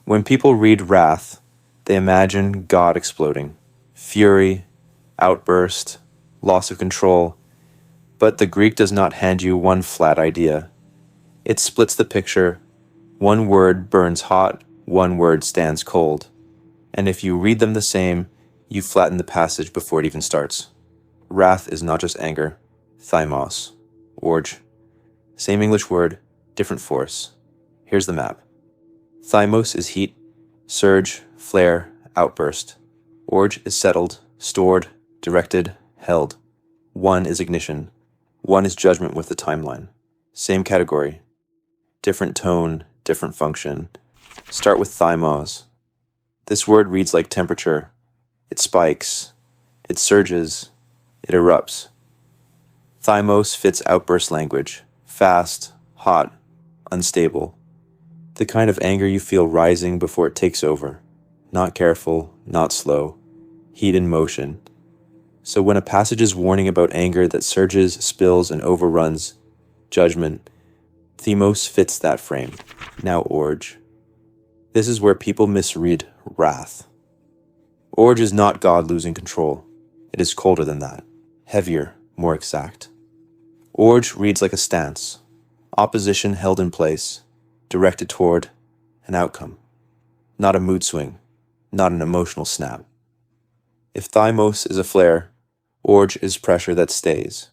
When people read wrath, they imagine God exploding, fury, outburst, loss of control, but the Greek does not hand you one flat idea. It splits the picture. One word burns hot, one word stands cold. And if you read them the same, you flatten the passage before it even starts. Wrath is not just anger. Thymos. Orgē. Same English word, different force. Here's the map. Thymos is heat, surge, flare, outburst. Orgē is settled, stored, directed, held. One is ignition. One is judgment with the timeline. Same category. Different tone, different function. Start with thymos. This word reads like temperature. It spikes. It surges. It erupts. Thymos fits outburst language. Fast, hot, unstable. The kind of anger you feel rising before it takes over. Not careful, not slow. Heat in motion. So when a passage is warning about anger that surges, spills, and overruns, judgment, Thymos fits that frame. Now Orgē. This is where people misread wrath. Orgē is not God losing control. It is colder than that. Heavier, more exact. Orgē reads like a stance. Opposition held in place, directed toward an outcome. Not a mood swing, not an emotional snap. If thymos is a flare, Orgē is pressure that stays.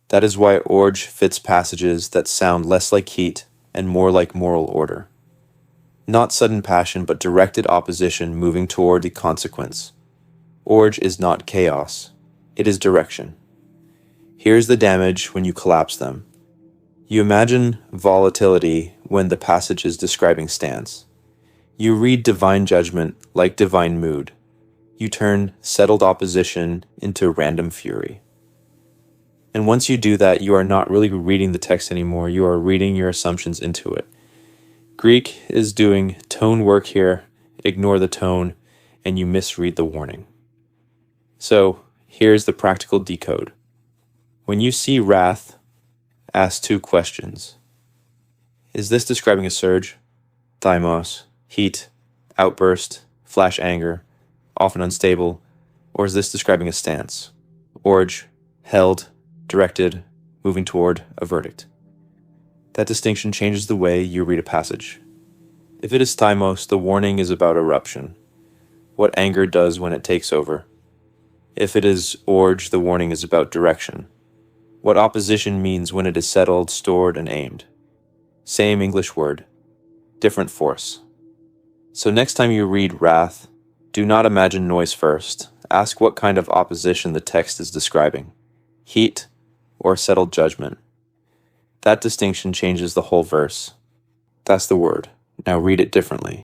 That is why Orgē fits passages that sound less like heat and more like moral order. Not sudden passion, but directed opposition moving toward the consequence. Orgē is not chaos. It is direction. Here's the damage when you collapse them. You imagine volatility when the passage is describing stance. You read divine judgment like divine mood. You turn settled opposition into random fury. And once you do that, you are not really reading the text anymore. You are reading your assumptions into it. Greek is doing tone work here. Ignore the tone, and you misread the warning. So here's the practical decode. When you see wrath, ask two questions. Is this describing a surge? Thymos, heat, outburst, flash anger, often unstable, or is this describing a stance? Orgē, held, directed, moving toward a verdict. That distinction changes the way you read a passage. If it is thymos, the warning is about eruption, what anger does when it takes over. If it is orgē, the warning is about direction, what opposition means when it is settled, stored, and aimed. Same English word, different force. So next time you read wrath, do not imagine noise first. Ask what kind of opposition the text is describing. Heat or settled judgment. That distinction changes the whole verse. That's the word. Now read it differently.